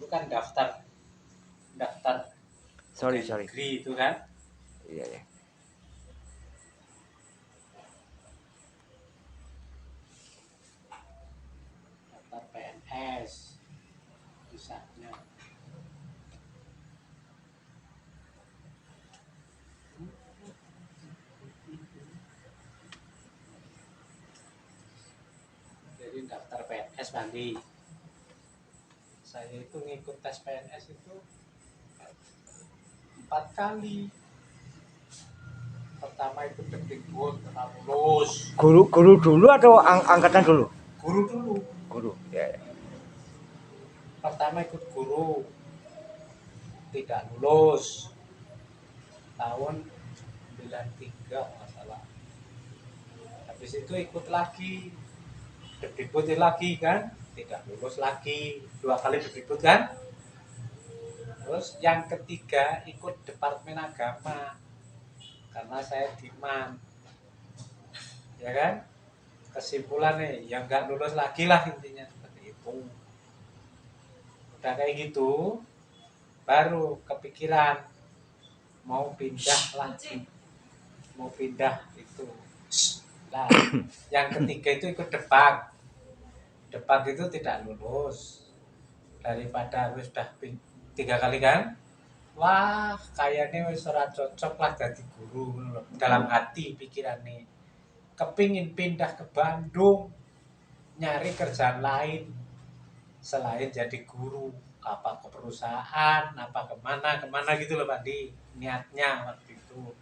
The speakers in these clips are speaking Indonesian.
kan daftar Sorry. negeri itu kan. Iya ya. Daftar PNS misalnya. Jadi daftar PNS Bandi. Saya itu ngikut tes PNS itu 4 kali. Pertama ikut Depdikbud, lulus. Guru dulu atau angkatan dulu? Guru dulu. Guru. Ya. Pertama ikut guru, tidak lulus. Tahun 93 masalah. Habis itu ikut lagi, Depdikbud lagi kan, tidak lulus lagi, 2 kali Depdikbud kan. Terus yang ketiga ikut Departemen Agama, karena saya demand, ya kan. Kesimpulannya yang nggak lulus lagi lah intinya seperti itu. Udah kayak gitu, baru kepikiran mau pindah itu. Nah, yang ketiga itu ikut debat itu tidak lulus. Daripada harus sudah 3 kali kan, wah kayaknya wis ora cocok lah jadi guru. Dalam hati pikiran nih, kepingin pindah ke Bandung, nyari kerjaan lain selain jadi guru, apa ke perusahaan, apa kemana gitu loh Pak Di. Niatnya waktu itu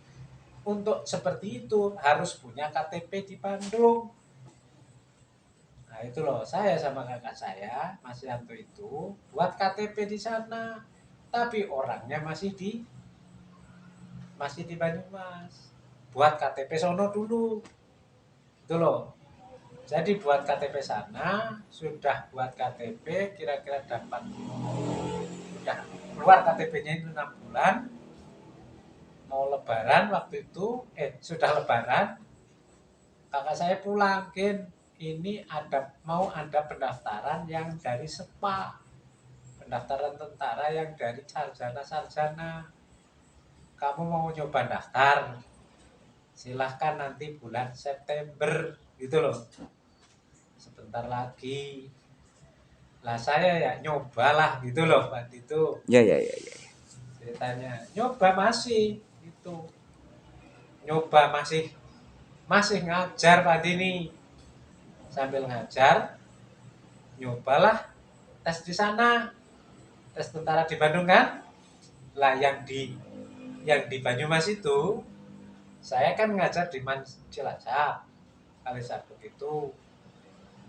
untuk seperti itu harus punya KTP di Bandung. Nah itu loh, saya sama kakak saya Mas Yanto itu buat KTP di sana, tapi orangnya masih di Banyumas. Buat KTP sono dulu, itu loh. Jadi buat KTP sana, sudah buat KTP kira-kira dapat, udah keluar KTP-nya itu 6 bulan, mau lebaran waktu itu, sudah lebaran, kakak saya pulang, ini mau ada pendaftaran yang dari SEPA, pendaftaran tentara yang dari sarjana. Kamu mau nyoba daftar? Silahkan nanti bulan September, gitu loh. Sebentar lagi. Lah saya ya nyobalah gitu loh waktu itu. Ya. Ceritanya nyoba masih itu. Nyoba masih ngajar Pak Dini. Sambil ngajar, nyobalah tes di sana. Tes tentara di Bandung kan. Lah yang di Banyumas itu, saya kan ngajar di Cilacap, kali Sabtu itu.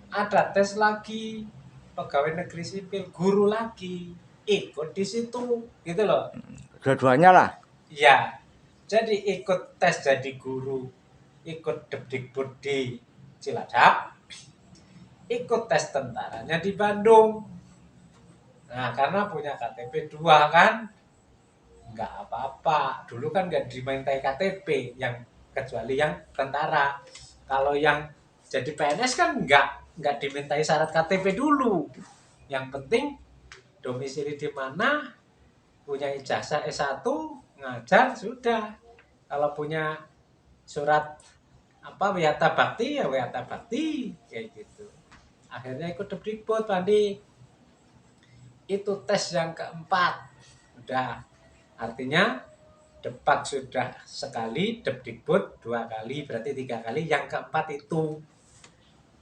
Ada tes lagi, pegawai negeri sipil, guru lagi, ikut di situ, gitu loh. Dua-duanya lah. Ya, jadi ikut tes jadi guru, ikut Depdikbud di Cilacap, ikut tes tentaranya di Bandung. Nah, karena punya KTP 2 kan, nggak apa-apa. Dulu kan nggak dimintai KTP, kecuali yang tentara. Kalau yang jadi PNS kan nggak dimintai syarat KTP dulu. Yang penting domisili di mana, punya ijazah S1, ngajar sudah. Kalau punya surat Wiyata Bakti ya Wiyata Bakti kayak gitu. Akhirnya ikut Depdikbud Pandi. Itu tes yang keempat. Udah, artinya debat sudah sekali, Depdikbud 2 kali, berarti 3 kali. Yang keempat itu.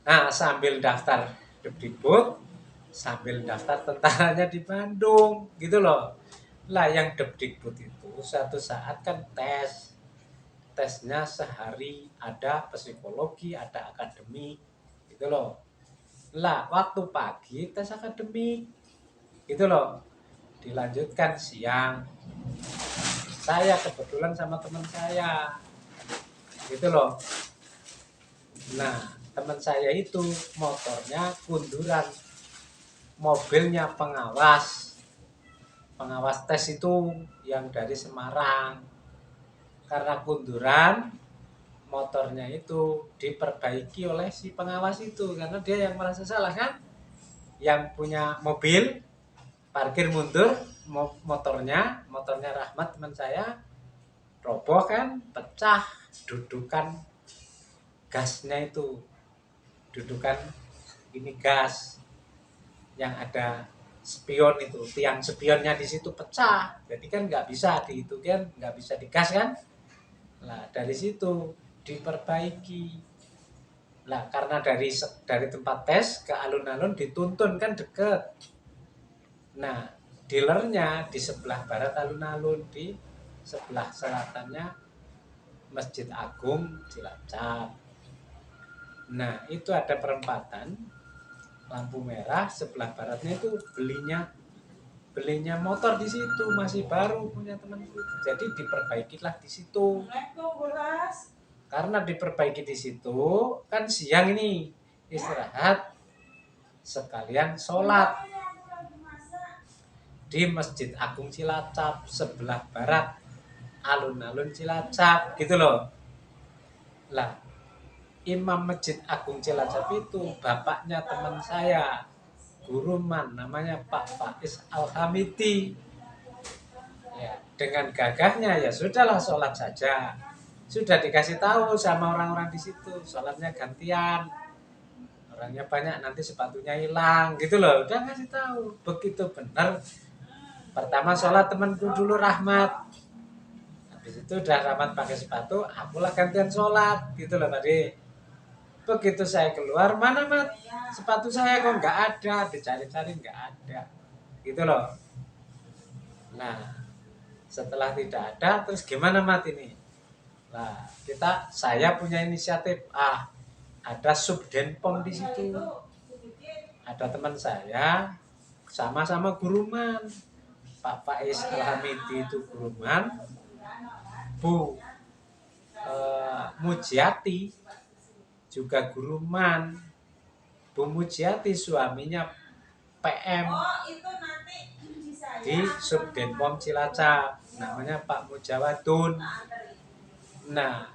Nah, sambil daftar Depdikbud, sambil daftar tentaranya di Bandung, gitu loh. Lah yang Depdikbud itu suatu saat kan tesnya sehari, ada psikologi, ada akademik, gitu loh. Lah waktu pagi tes akademik, gitu loh. Dilanjutkan siang, saya kebetulan sama teman saya, gitu loh. Nah teman saya itu motornya kunduran, mobilnya pengawas tes itu yang dari Semarang. Karena kunduran, motornya itu diperbaiki oleh si pengawas itu, karena dia yang merasa salah kan, yang punya mobil parkir mundur motornya Rahmat teman saya roboh kan, pecah dudukan gasnya itu, dudukan ini gas yang ada spion itu, tiang spionnya di situ pecah, jadi kan nggak bisa di itu kan, nggak bisa digas kan. Nah dari situ diperbaiki. Lah karena dari tempat tes ke alun-alun dituntun kan deket. Nah dealernya di sebelah barat alun-alun, di sebelah selatannya Masjid Agung Cilacap. Nah itu ada perempatan lampu merah, sebelah baratnya itu belinya motor di situ, masih baru punya temanku. Jadi diperbaikilah di situ. Karena diperbaiki di situ, kan siang ini istirahat sekalian sholat di Masjid Agung Cilacap sebelah barat alun-alun Cilacap gitu loh. Lah Imam Masjid Agung Cilacap itu bapaknya teman saya, guruman, namanya Pak Faiz Al-Hamidi. Ya, dengan gagahnya ya sudahlah sholat saja. Sudah dikasih tahu sama orang-orang di situ, sholatnya gantian. Orangnya banyak nanti sepatunya hilang gitu loh. Udah ngasih tahu. Begitu benar. Pertama sholat temanku dulu Rahmat. Habis itu udah Rahmat pakai sepatu, akulah gantian sholat gitu loh tadi. Begitu saya keluar, mana Mat? Sepatu saya kok nggak ada, dicari-cari nggak ada. Gitu loh. Nah, setelah tidak ada, terus gimana Mat ini? Nah, saya punya inisiatif. Ada subdenpom di situ. Ada teman saya, sama-sama guruman. Pak Faiz Al-Hamidi itu guruman, Bu Mujiati juga guruman. Bu Mujiati suaminya PM di Subdenpom Cilacap, namanya Pak Mujawadun. Nah,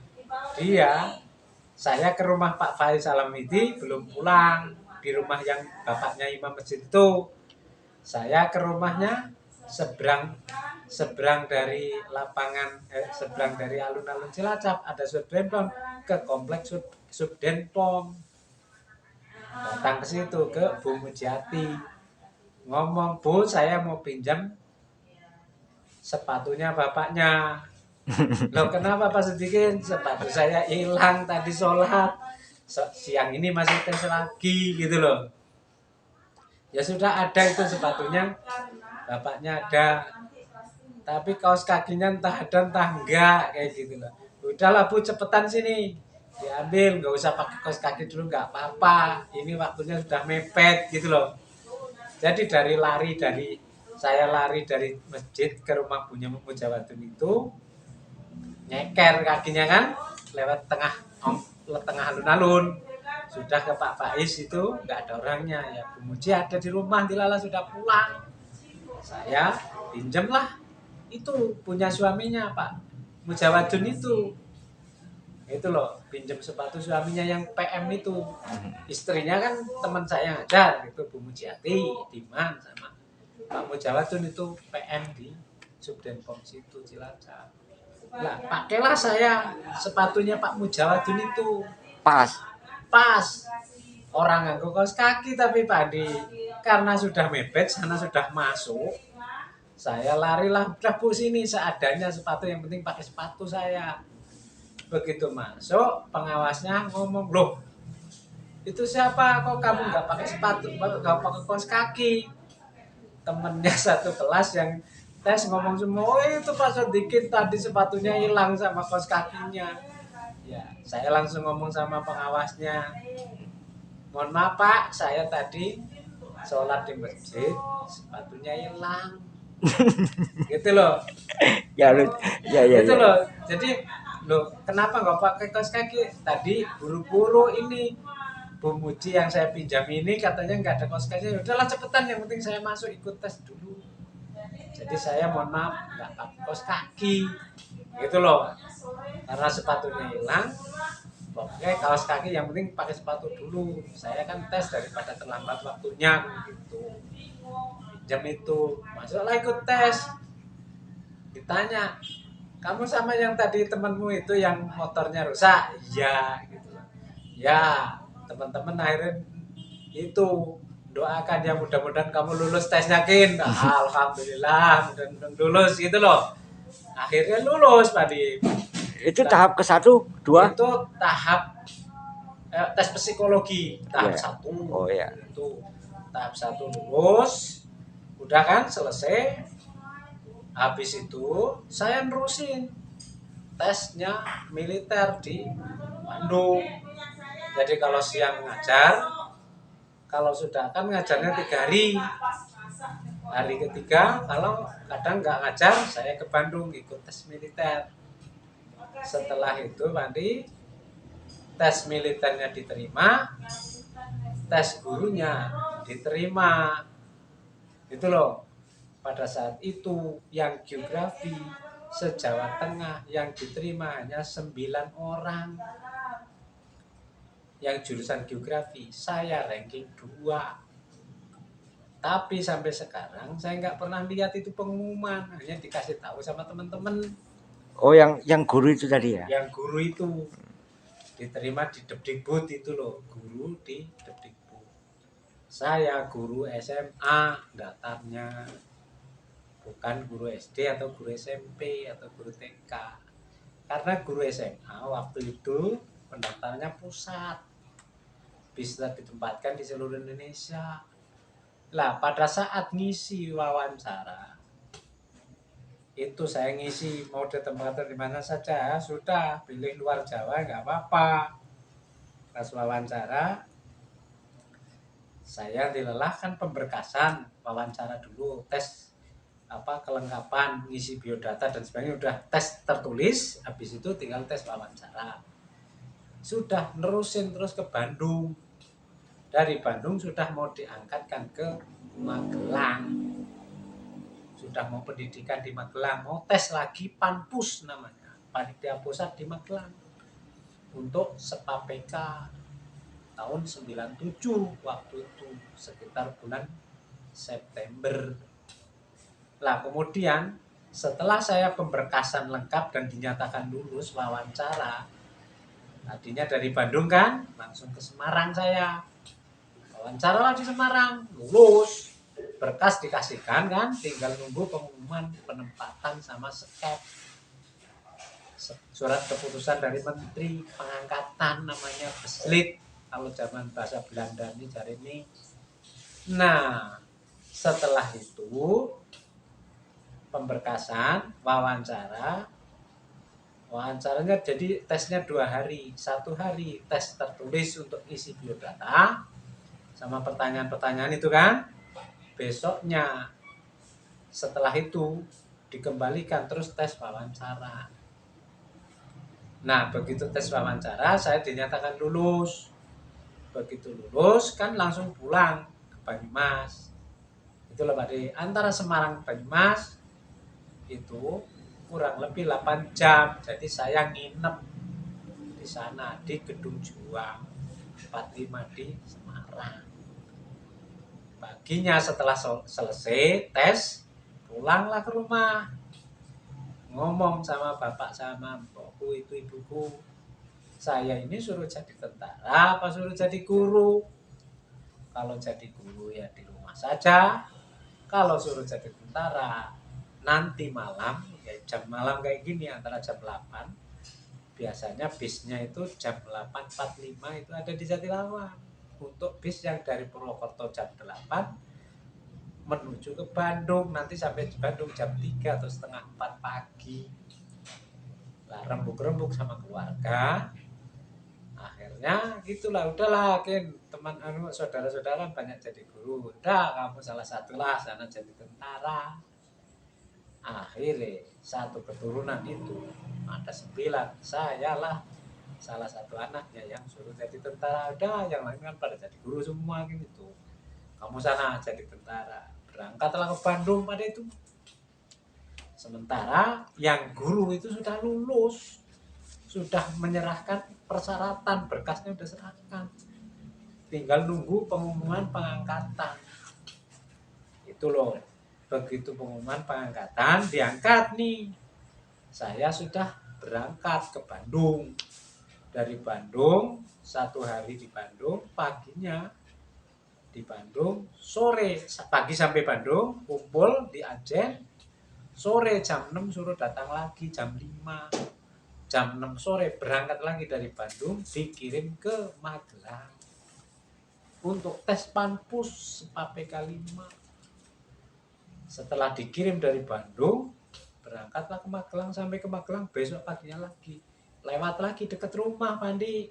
saya ke rumah Pak Faiz Al-Hamidi belum pulang, di rumah yang bapaknya imam masjid itu. Saya ke rumahnya seberang dari seberang dari alun-alun Cilacap ada Subdenpom, ke kompleks Subdenpom. Datang ke situ ke Bu Mujiati, ngomong, Bu saya mau pinjam sepatunya bapaknya. Loh kenapa Pak Sedikin? Sepatu saya hilang tadi sholat, siang ini masih tes lagi gitu loh. Ya sudah ada itu sepatunya, bapaknya ada, tapi kaos kakinya entah ada entah enggak kayak gitu loh. Udahlah Bu cepetan sini diambil, nggak usah pakai kaos kaki dulu nggak apa-apa, ini waktunya sudah mepet gitu loh. Jadi saya lari dari masjid ke rumah punya Mujawadun itu, nyeker kakinya kan lewat tengah alun-alun, sudah ke Pak Faiz itu nggak ada orangnya, ya Bu Muji ada di rumah, dilala sudah pulang. Saya pinjemlah itu punya suaminya Pak Mujawadun itu loh, pinjam sepatu suaminya yang PM itu. Istrinya kan teman saya ngajar itu, Bu Mujiati Diman sama Pak Mujawadun itu PM di Subdenpom situ Cilacap. Lah pakailah saya sepatunya Pak Mujawadun itu. Pas orang nganggo kaos kaki, tapi Pak Adi karena sudah mepet, sana sudah masuk, saya larilah, udah Bu sini seadanya sepatu, yang penting pakai sepatu saya. Begitu masuk, pengawasnya ngomong, loh itu siapa, kok kamu nggak pakai sepatu, nggak pakai kaos kaki? Temennya satu kelas yang tes ngomong semua, oh itu Pak sedikit tadi sepatunya hilang sama kaos kakinya. Ya, saya langsung ngomong sama pengawasnya, mohon maaf Pak, saya tadi sholat di masjid, sepatunya hilang. Gitu loh. Ya lu, ya Gitu loh. Jadi loh, kenapa nggak pakai kaos kaki? Tadi buru-buru ini Bu Muji yang saya pinjam ini katanya nggak ada kaos kaki. Udahlah cepetan, yang penting saya masuk ikut tes dulu. Jadi saya mohon maaf nggak pakai kaos kaki. Gitu loh. Karena sepatunya hilang, pokoknya kaos kaki yang penting pakai sepatu dulu. Saya kan tes daripada terlambat waktunya gitu. jam itu masuklah ikut tes. Ditanya, kamu sama yang tadi temanmu itu yang motornya rusak? Iya gitu. Ya, teman-teman akhirnya itu doakan ya mudah-mudahan kamu lulus tes yakin. Alhamdulillah mudah-mudahan lulus gitu loh. Akhirnya lulus Pak Di. Itu tahap ke-1, 2. Itu tahap tes psikologi tahap Iya. 1. Oh ya. Itu tahap 1 lulus. Udah kan selesai. Habis itu saya nerusin tesnya militer di Bandung. Jadi kalau siang ngajar, kalau sudah kan ngajarnya 3 hari. Hari ketiga kalau kadang nggak ngajar, saya ke Bandung ikut tes militer. Setelah itu Pandi, tes militernya diterima, tes gurunya diterima. Itu loh. Pada saat itu yang geografi se-Jawa Tengah yang diterima hanya 9 orang. Yang jurusan geografi, saya ranking 2. Tapi sampai sekarang saya nggak pernah lihat itu pengumuman, hanya dikasih tahu sama teman-teman. Oh, yang guru itu tadi ya? Yang guru itu diterima di Depdikbud itu loh, guru di Depdikbud. Saya guru SMA daftarnya, bukan guru SD atau guru SMP atau guru TK. Karena guru SMA waktu itu pendaftarannya pusat, bisa ditempatkan di seluruh Indonesia. Lah pada saat ngisi wawancara itu saya ngisi mau ditempatkan di mana saja, sudah pilih luar Jawa nggak apa-apa. Pas wawancara saya dilelahkan pemberkasan wawancara dulu, tes kelengkapan ngisi biodata dan sebagainya, udah tes tertulis, habis itu tinggal tes wawancara. Sudah nerusin terus ke Bandung. Dari Bandung sudah mau diangkatkan ke Magelang. Sudah mau pendidikan di Magelang, mau tes lagi Panpus namanya, panitia pusat di Magelang. Untuk SEPA-PK tahun 97 waktu itu, sekitar bulan September. Lah kemudian setelah saya pemberkasan lengkap dan dinyatakan lulus wawancara, tadinya dari Bandung kan, langsung ke Semarang saya. Wawancara lah di Semarang, lulus, berkas dikasihkan kan, tinggal nunggu pengumuman penempatan sama skep. Surat keputusan dari Menteri Pengangkatan namanya Beslit, kalau zaman bahasa Belanda ini cari ini. Nah, setelah itu pemberkasan, wawancaranya jadi tesnya 2 hari. 1 hari tes tertulis untuk isi biodata sama pertanyaan-pertanyaan itu kan. Besoknya setelah itu dikembalikan terus tes wawancara. Nah begitu tes wawancara saya dinyatakan lulus. Begitu lulus kan langsung pulang ke Banyumas. Itulah Pak Di, antara Semarang ke Banyumas itu kurang lebih 8 jam. Jadi saya nginep di sana di Gedung Juang 45 di Semarang. Paginya setelah selesai tes, pulanglah ke rumah. Ngomong sama bapak sama mbokku itu ibuku, saya ini suruh jadi tentara apa suruh jadi guru? Kalau jadi guru ya di rumah saja. Kalau suruh jadi tentara nanti malam, ya jam malam kayak gini antara jam 8. Biasanya bisnya itu jam 8.45 itu ada di Jatilawang. Untuk bis yang dari Purwokerto jam 8 menuju ke Bandung, nanti sampai di Bandung jam 3 atau setengah 4 pagi. Lah rembuk-rembuk sama keluarga. Akhirnya gitulah, udahlah Ken, teman saudara-saudara banyak jadi guru. Udah kamu salah satulah sana jadi tentara. Akhirnya satu keturunan itu ada 9, saya lah salah satu anaknya yang suruh jadi tentara. Udah yang lain kan pada jadi guru semua gitu. Kamu sana jadi tentara, berangkatlah ke Bandung pada itu. Sementara yang guru itu sudah lulus, sudah menyerahkan persyaratan, berkasnya sudah serahkan, tinggal nunggu pengumuman pengangkatan. Itu loh, begitu pengumuman pengangkatan diangkat nih, saya sudah berangkat ke Bandung. Dari Bandung, 1 hari di Bandung, paginya di Bandung, sore pagi sampai Bandung, kumpul di Aceh, sore jam 6 suruh datang lagi jam 5. Jam 6 sore berangkat lagi dari Bandung, dikirim ke Magelang untuk tes Panpus PPK 5. Setelah dikirim dari Bandung, berangkatlah ke Magelang, sampai ke Magelang besok paginya lagi. Lewat lagi dekat rumah, Pandi.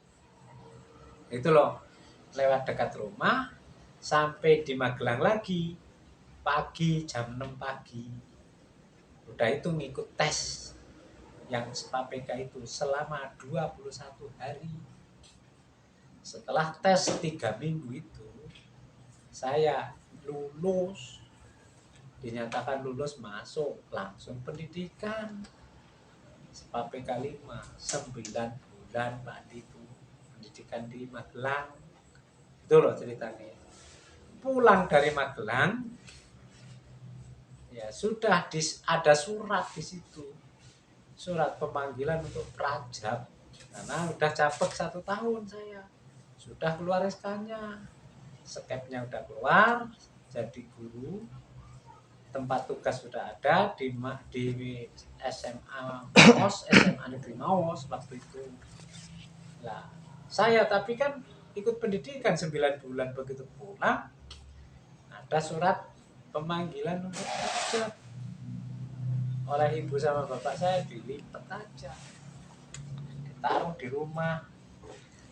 Itu loh, lewat dekat rumah, sampai di Magelang lagi pagi jam 6 pagi. Udah itu ngikut tes yang PPK itu selama 21 hari. Setelah tes 3 minggu itu, saya lulus, dinyatakan lulus, masuk langsung pendidikan PPK 5, 9 bulan Pak itu pendidikan di Magelang. Itu loh ceritanya. Pulang dari Magelang, ya sudah ada surat di situ, surat pemanggilan untuk prajab, karena udah capek 1 tahun saya, sudah keluar SK-nya, skepnya udah keluar, jadi guru, tempat tugas sudah ada di SMA Maos, SMA Negeri Maos waktu itu. Nah, saya tapi kan ikut pendidikan 9 bulan, begitu pulang ada surat pemanggilan untuk prajab oleh ibu sama bapak saya, dilipat aja, ditaruh di rumah,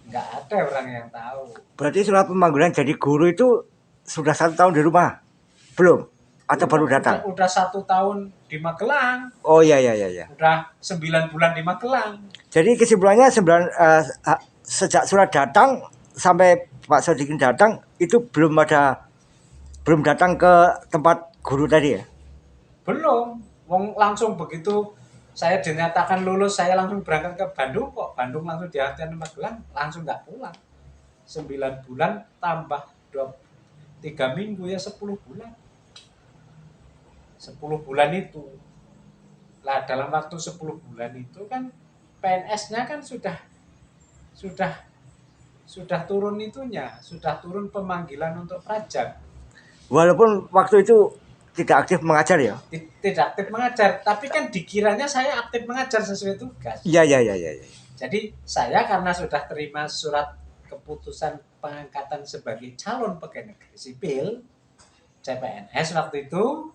nggak ada orang yang tahu. Berarti surat pemanggilan jadi guru itu sudah 1 tahun di rumah? Belum? Atau baru datang? Udah 1 tahun di Magelang. Oh iya. Udah 9 bulan di Magelang. Jadi kesimpulannya sejak surat datang sampai Pak Sodikin datang itu belum datang ke tempat guru tadi ya? Belum. Wong langsung begitu saya dinyatakan lulus, saya langsung berangkat ke Bandung kok. Bandung langsung diartikan ke Magelang, langsung nggak pulang. 9 bulan tambah 3 minggu ya 10 bulan. 10 bulan itu. Lah dalam waktu 10 bulan itu kan PNS-nya kan sudah turun itunya, sudah turun pemanggilan untuk prajab. Walaupun waktu itu tidak aktif mengajar ya? Tidak aktif mengajar, tapi kan dikiranya saya aktif mengajar sesuai tugas. Iya. Jadi saya karena sudah terima surat keputusan pengangkatan sebagai calon pegawai negeri sipil CPNS waktu itu,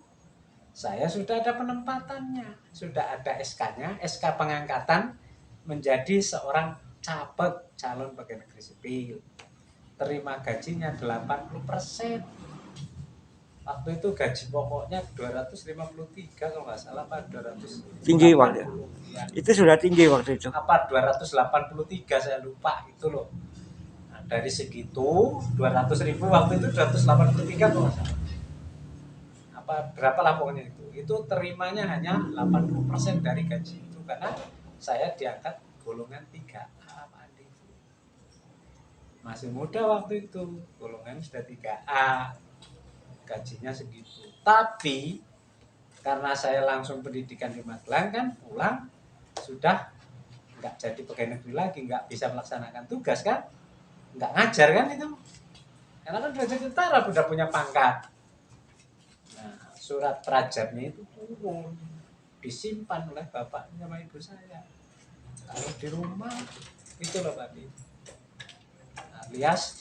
saya sudah ada penempatannya, sudah ada SK-nya, SK pengangkatan menjadi seorang caleg calon pegawai negeri sipil. Terima gajinya 80%. Waktu itu gaji pokoknya 253 kalau nggak salah, Pak, 200. Tinggi waktu ya. Itu sudah tinggi waktu itu. Apa 283 saya lupa itu loh. Nah, dari segitu 200.000 waktu itu 283 kalau nggak salah. Apa berapa lah pokoknya itu. Itu terimanya hanya 80% dari gaji itu karena saya diangkat golongan 3A, Pak Andi. Masih muda waktu itu, golongan sudah 3A. Gajinya segitu. Tapi karena saya langsung pendidikan di Magelang kan, pulang sudah nggak jadi pegawai negeri lagi, nggak bisa melaksanakan tugas kan, nggak ngajar kan itu, karena kan sudah jadi tentara, sudah punya pangkat. Nah, surat prajabnya itu turun, disimpan oleh bapak sama ibu saya. Kalau di rumah itu loh Pak, alias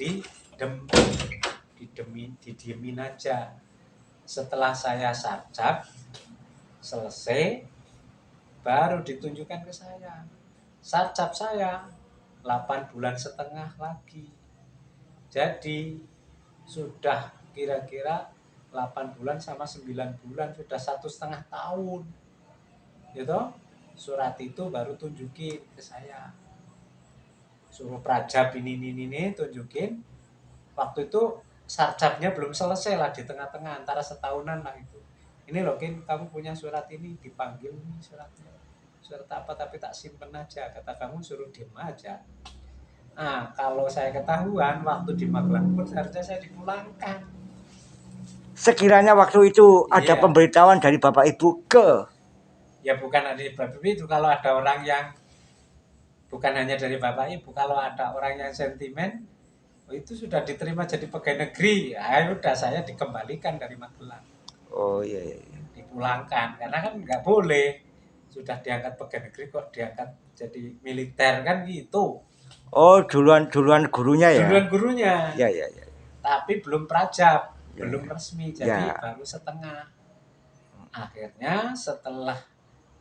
didiemin aja. Setelah saya sarjab selesai, baru ditunjukkan ke saya. Sarjab saya 8,5 bulan lagi. Jadi sudah kira-kira 8 bulan sama 9 bulan, sudah 1,5 tahun. Gitu. Surat itu baru tunjukin ke saya. Suruh prajab ini tunjukin. Waktu itu sarjabnya belum selesai lah, di tengah-tengah antara setahunan lah itu. Ini loh Kin, kamu punya surat ini, dipanggil nih suratnya. Surat apa, tapi tak simpen aja, kata kamu suruh diem aja. Nah, kalau saya ketahuan waktu di Magelang pun seharusnya saya dipulangkan. sekiranya waktu itu ada Iya. pemberitahuan dari Bapak Ibu ke Ya bukan dari Bapak Ibu itu, kalau ada orang yang bukan hanya dari Bapak Ibu, kalau ada orang yang sentimen, oh itu sudah diterima jadi pegawai negeri, ya udah saya dikembalikan dari Magelang, oh iya, iya. dipulangkan karena kan nggak boleh, sudah diangkat pegawai negeri kok diangkat jadi militer kan gitu. Oh duluan gurunya ya. Duluan gurunya, Ya ya ya. tapi belum prajab, Ya, belum resmi, jadi ya. baru setengah. Akhirnya setelah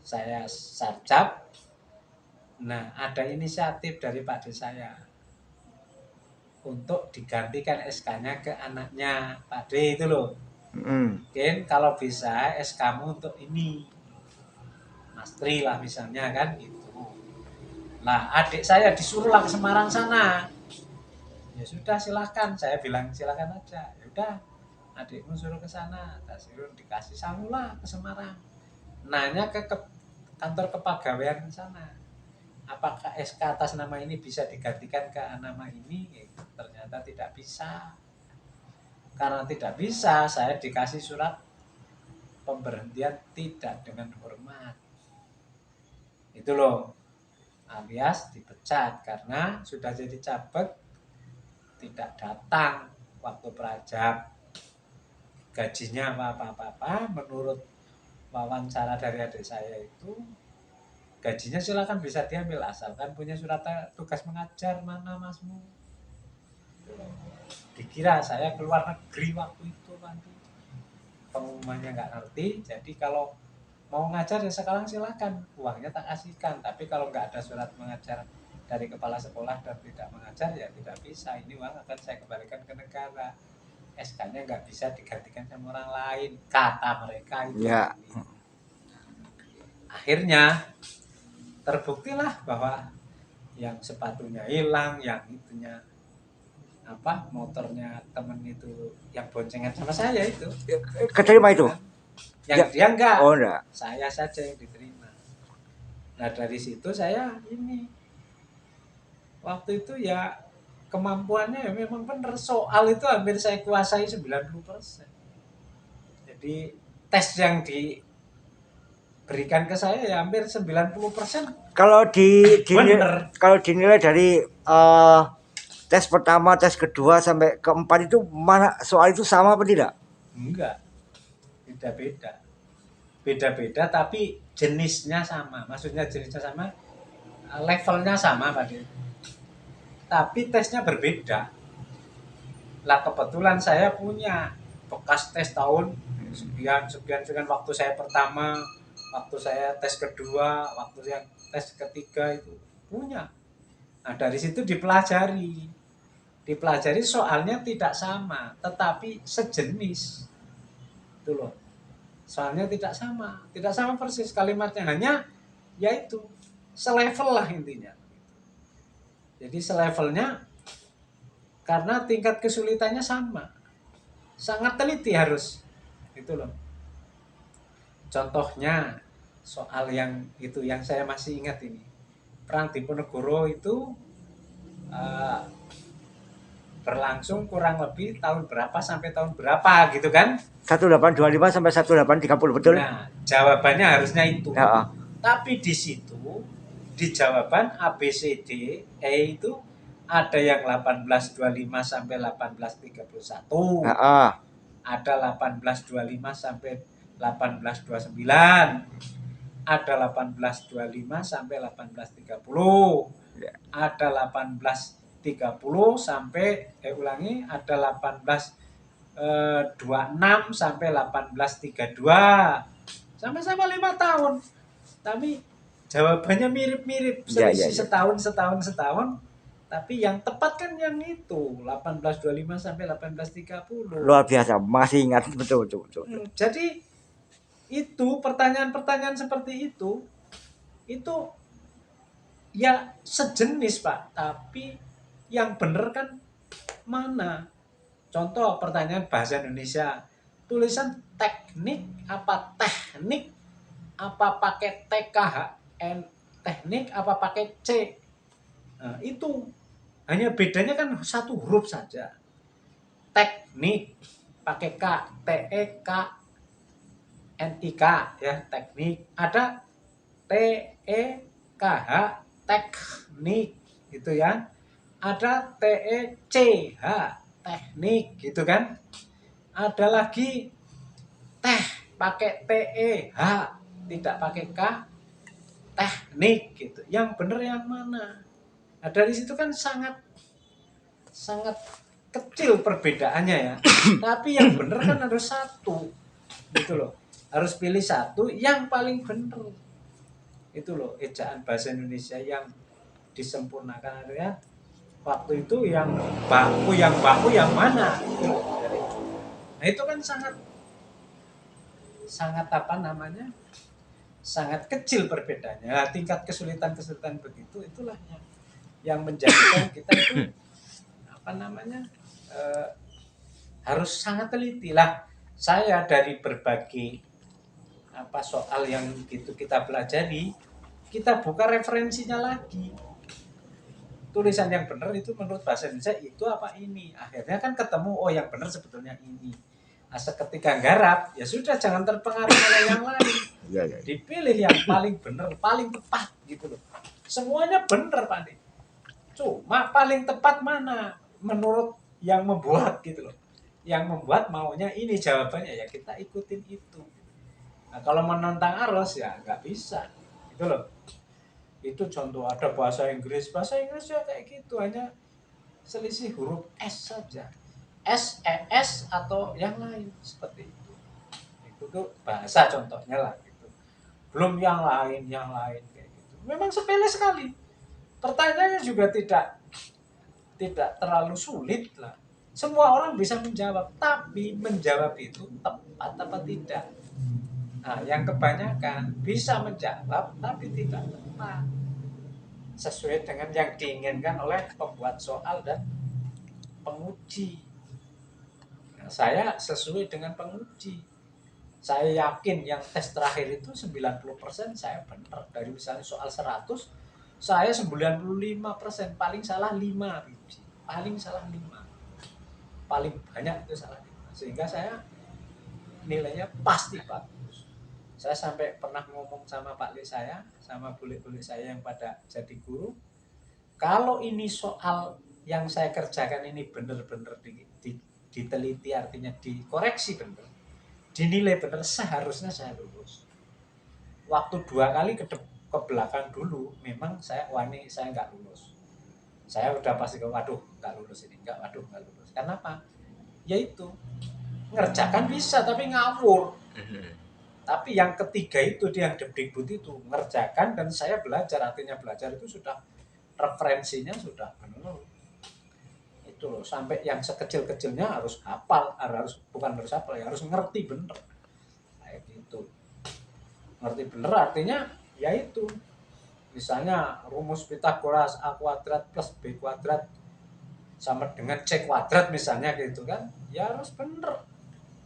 saya sarjab, nah ada inisiatif dari Pak D saya untuk digantikan SK-nya ke anaknya Pak D itu loh. Mungkin kalau bisa SK-mu untuk ini, Mas Tri lah misalnya kan gitu. Nah adik saya disuruhlah ke Semarang sana. Ya sudah silahkan, saya bilang silahkan aja. Ya udah, adikmu suruh ke sana, tak suruh dikasih sangulah ke Semarang. Nanya ke kantor kepegawaian sana, apakah SK atas nama ini bisa digantikan ke nama ini? Ternyata tidak bisa. Karena tidak bisa, saya dikasih surat pemberhentian tidak dengan hormat. Itu loh, alias dipecat karena sudah jadi caleg tidak datang waktu prajab. Gajinya apa-apa, menurut wawancara dari adik saya itu gajinya silakan bisa diambil asalkan punya surat tugas mengajar, mana masmu. Dikira saya keluar negeri waktu itu, nanti pengumumannya nggak ngerti, jadi kalau mau ngajar ya sekarang silakan, uangnya tak kasihkan, tapi kalau nggak ada surat mengajar dari kepala sekolah dan tidak mengajar ya tidak bisa, ini uang akan saya kembalikan ke negara, SK-nya nggak bisa digantikan sama orang lain, kata mereka itu. Ya. Akhirnya terbuktilah bahwa yang sepatunya hilang, yang itunya motornya temen itu yang boncengan sama saya itu Keterima itu? yang Ya. dia enggak, Oh enggak. saya saja yang diterima. Nah dari situ saya ini waktu itu ya kemampuannya ya memang benar, soal itu hampir saya kuasai 90%. Jadi tes yang diberikan ke saya ya hampir 90%. Kalau Bener. kalau dinilai dari tes pertama, tes kedua sampai keempat itu mana soal itu sama apa tidak? Enggak, beda-beda. Beda-beda tapi jenisnya sama. Maksudnya jenisnya sama, levelnya sama Pak De. Tapi tesnya berbeda. Lah kebetulan saya punya bekas tes tahun sekian waktu saya pertama, waktu saya tes kedua, waktu yang tes ketiga itu punya. Nah dari situ dipelajari. Dipelajari soalnya tidak sama, tetapi sejenis. Itu loh. Soalnya tidak sama persis kalimatnya, hanya yaitu selevel lah intinya. Jadi selevelnya karena tingkat kesulitannya sama, sangat teliti harus, itu loh. Contohnya soal yang itu yang saya masih ingat ini, Perang Diponegoro itu berlangsung kurang lebih tahun berapa sampai tahun berapa gitu kan? 1825 sampai 1830 betul? Nah, jawabannya harusnya itu. Ya. Tapi di situ di jawaban A B C D E itu ada yang 1825 sampai 1831. Ya. Ada 1825 sampai 1829. Ada 1825 sampai 1830. Ya. Ada 1830 sampai ada 1826 sampai 1832. Sama-sama 5 tahun. Tapi jawabannya mirip-mirip, selisih setahun. Tapi yang tepat kan yang itu 1825 sampai 1830. Luar biasa, masih ingat betul. Jadi itu pertanyaan-pertanyaan seperti itu ya sejenis Pak, tapi yang benar kan mana? Contoh pertanyaan bahasa Indonesia, tulisan teknik apa teknik, apa pakai TKHN teknik, apa pakai C. Nah, itu hanya bedanya kan satu huruf saja. Teknik. pakai K, TEKNIK ya, teknik. Ada TEKH, teknik gitu ya. Ada TECH, teknik gitu kan. Ada lagi teh pakai TEH, tidak pakai K, teknik gitu. Yang benar yang mana? Nah, dari situ kan sangat sangat kecil perbedaannya ya. Tapi yang benar kan harus satu, gitu loh. Harus pilih satu yang paling benar. Itu loh ejaan bahasa Indonesia yang disempurnakan adalah waktu itu yang baku yang mana. Gitu loh. Nah itu kan sangat sangat apa namanya? Sangat kecil perbedaannya. Nah, tingkat kesulitan begitu itulah yang menjadikan kita itu apa namanya? Eh, harus sangat teliti lah. Saya dari berbagai apa soal yang gitu kita pelajari, kita buka referensinya lagi. Tulisan yang benar itu menurut bahasa Indonesia itu apa ini? Akhirnya kan ketemu oh yang benar sebetulnya ini. Nah, ketika garap ya sudah jangan terpengaruh oleh yang lain. Ya, ya. Dipilih yang paling benar, paling tepat gitu loh. Semuanya benar Pak Andi. Cuma paling tepat mana menurut yang membuat gitu loh. Yang membuat maunya ini jawabannya ya kita ikutin itu. Nah, kalau menentang arus ya nggak bisa. Gitu loh. Itu contoh ada bahasa Inggris ya kayak gitu hanya selisih huruf S saja. S atau yang lain seperti itu. Itu tuh bahasa contohnya lah gitu. Belum yang lain kayak gitu. Memang sepele sekali. Pertanyaannya juga tidak terlalu sulit lah. Semua orang bisa menjawab, tapi menjawab itu tepat apa tidak. Nah, yang kebanyakan bisa menjawab tapi tidak tepat sesuai dengan yang diinginkan oleh pembuat soal dan penguji. Nah, saya sesuai dengan penguji. Saya yakin yang tes terakhir itu 90% saya benar. Dari misalnya soal 100, saya 95%, paling salah 5 biji. Paling salah 5. Paling banyak itu salah 5. Sehingga saya nilainya pasti bagus. Saya sampai pernah ngomong sama Pak Le saya, sama bule-bule saya yang pada jadi guru, kalau ini soal yang saya kerjakan ini benar-benar diteliti, artinya dikoreksi benar, dinilai benar, seharusnya saya lulus. Waktu 2 kali ke belakang dulu, memang saya nggak lulus. Saya udah pasti waduh nggak lulus ini, nggak lulus. Kenapa? Yaitu ngerjakan bisa tapi ngawur. Tapi yang ketiga itu dia yang Depdikbud itu ngerjakan dan saya belajar, artinya belajar itu sudah referensinya sudah benar. Itu loh sampai yang sekecil-kecilnya harus hafal, bukan harus hafal ya harus ngerti bener. Kayak gitu. Ngerti bener artinya yaitu misalnya rumus Pitagoras A kuadrat plus B kuadrat sama dengan C kuadrat misalnya gitu kan, ya harus bener.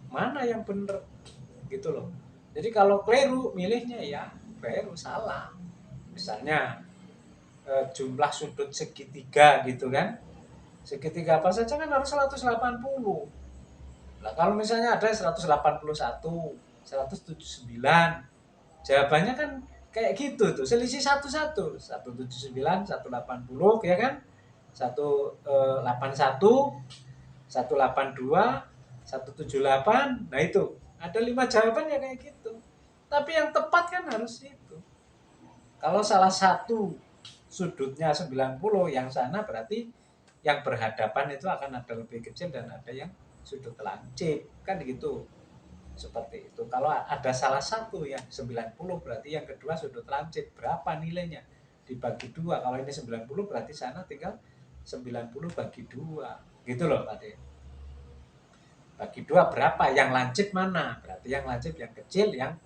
Mana yang bener gitu loh. Jadi kalau keliru milihnya ya keliru, salah. Misalnya jumlah sudut segitiga gitu kan. Segitiga apa saja kan harus 180. Nah, kalau misalnya ada 181, 179, jawabannya kan kayak gitu tuh, selisih satu-satu. 179, 180 ya kan? 181, 182, 178. Nah itu ada 5 jawabannya kayak gitu. Tapi yang tepat kan harus itu. Kalau salah satu sudutnya 90, yang sana berarti yang berhadapan itu akan ada lebih kecil dan ada yang sudut lancip. Kan gitu. Seperti itu. Kalau ada salah satu yang 90 berarti yang kedua sudut lancip. Berapa nilainya? Dibagi 2. Kalau ini 90 berarti sana tinggal 90 bagi 2. Gitu loh tadi. Bagi 2 berapa? Yang lancip mana? Berarti yang lancip yang kecil, yang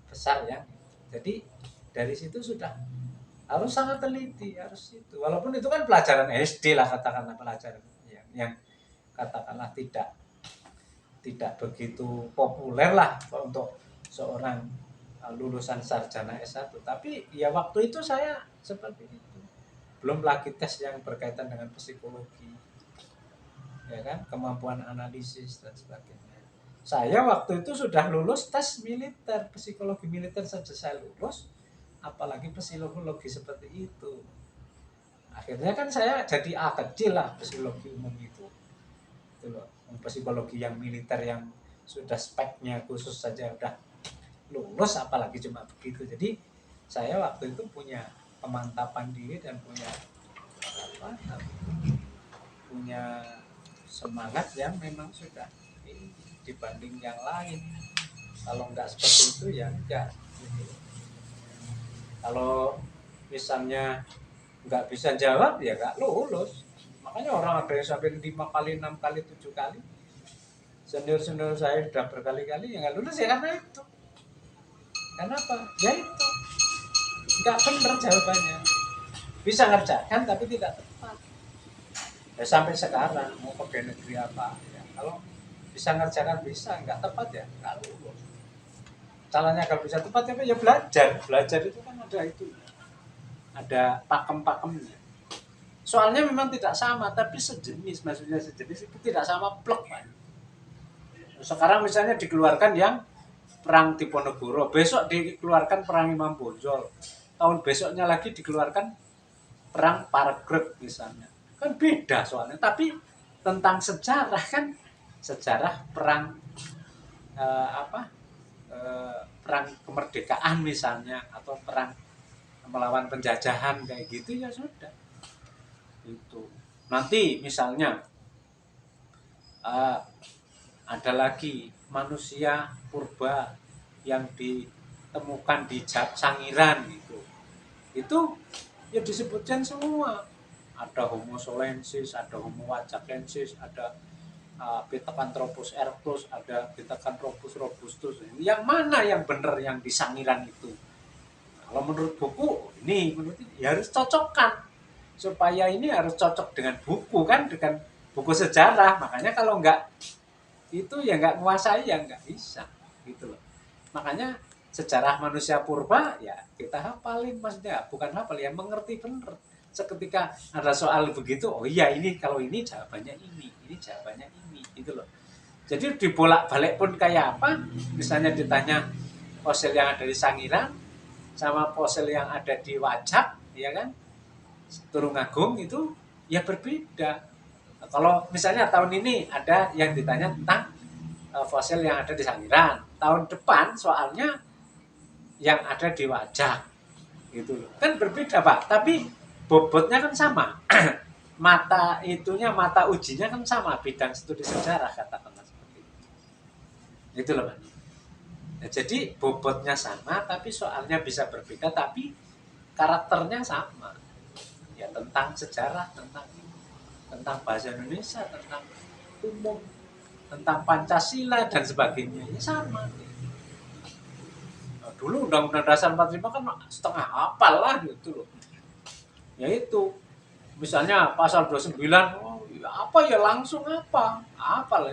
besar yang. Jadi dari situ sudah harus sangat teliti, harus itu. Walaupun itu kan pelajaran SD lah, katakanlah pelajaran yang katakanlah tidak begitu populer lah untuk seorang lulusan sarjana S1. Tapi ya waktu itu saya seperti itu. Belum lagi tes yang berkaitan dengan psikologi, ya kan, kemampuan analisis dan sebagainya. Saya waktu itu sudah lulus tes militer, psikologi militer saja saya lulus, apalagi psikologi seperti itu. Akhirnya kan saya jadi A kecil lah psikologi umum itu loh. Psikologi yang militer yang sudah speknya khusus saja udah lulus, apalagi cuma begitu. Jadi saya waktu itu punya kemantapan diri dan punya apa, punya semangat yang memang sudah dibanding yang lain. Kalau nggak seperti itu ya enggak gitu. Kalau misalnya nggak bisa jawab ya nggak lulus. Makanya orang ada yang sampai 5 kali, 6 kali, 7 kali. Senior-senior saya sudah berkali-kali ya nggak lulus ya karena itu. Karena apa? Ya itu. Nggak benar jawabannya. Bisa ngerjakan tapi tidak tepat. Ya sampai sekarang mau pegawai negeri apa ya. Kalau bisa ngerjakan bisa, nggak tepat ya nggak lulus. Caranya kalau bisa tepat ya belajar itu kan ada itu, ada pakem-pakemnya. Soalnya memang tidak sama tapi sejenis, maksudnya sejenis itu tidak sama plek Pak. Sekarang misalnya dikeluarkan yang perang Diponegoro, besok dikeluarkan perang Imam Bonjol, tahun besoknya lagi dikeluarkan perang Paragreg misalnya, kan beda soalnya. Tapi tentang sejarah kan, sejarah perang perang kemerdekaan misalnya, atau perang melawan penjajahan kayak gitu ya sudah. Itu nanti misalnya ada lagi manusia purba yang ditemukan di Sangiran gitu. Itu ya disebutkan semua. Ada Homo solensis, ada Homo wajakensis, ada Pithecanthropus erectus, ada Pithecanthropus robustus. Yang mana yang benar yang di Sangiran itu? Kalau menurut buku ini, menurut ini ya harus cocokkan. Supaya ini harus cocok dengan buku kan, dengan buku sejarah. Makanya kalau enggak itu ya nggak menguasai ya nggak bisa gitu loh. Makanya sejarah manusia purba ya kita hafalin, maksudnya bukan hafal ya, mengerti bener. Seketika ada soal begitu, oh iya ini kalau ini jawabannya ini jawabannya ini gitu loh. Jadi dibolak-balik pun kayak apa, misalnya ditanya fosil yang ada di Sangiran sama fosil yang ada di Wajak ya kan, Tulungagung itu ya berbeda. Kalau misalnya tahun ini ada yang ditanya tentang fosil yang ada di Sangiran, tahun depan soalnya yang ada di Wajak, gitu loh. Kan berbeda Pak, tapi bobotnya kan sama. Mata ujinya kan sama, bidang studi sejarah katakanlah seperti itu. Itu loh Pak. Nah, jadi bobotnya sama, tapi soalnya bisa berbeda, tapi karakternya sama. Ya tentang sejarah, tentang bahasa Indonesia, tentang umum, tentang Pancasila dan sebagainya, ya sama. Nah, dulu Undang-Undang Dasar 45 kan setengah hafal lah gitu loh. Ya itu, misalnya pasal 29, oh, ya apa ya langsung hafal.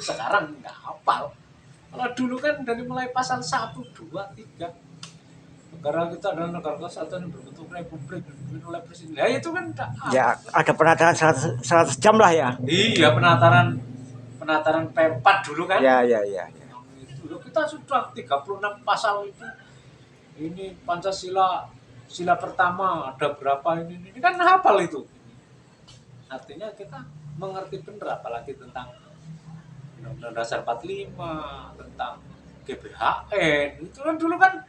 Sekarang nggak hafal. Kalau dulu kan dari mulai pasal 1, 2, 3, negara kita adalah negara kesatuan yang berbentuk republik dipimpin oleh presiden. Ya itu kan ya ada penataran 100 jam lah ya. Iya, penataran P4 dulu kan. Ya. Itu kita sudah 36 pasal itu. Ini Pancasila, sila pertama ada berapa ini kan hafal itu. Artinya kita mengerti benar, apalagi tentang Undang-Undang Dasar 45, tentang GBHN. Itu kan dulu kan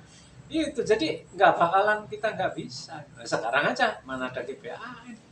itu, jadi nggak bakalan kita nggak bisa. Nah, sekarang aja mana ada GBHN.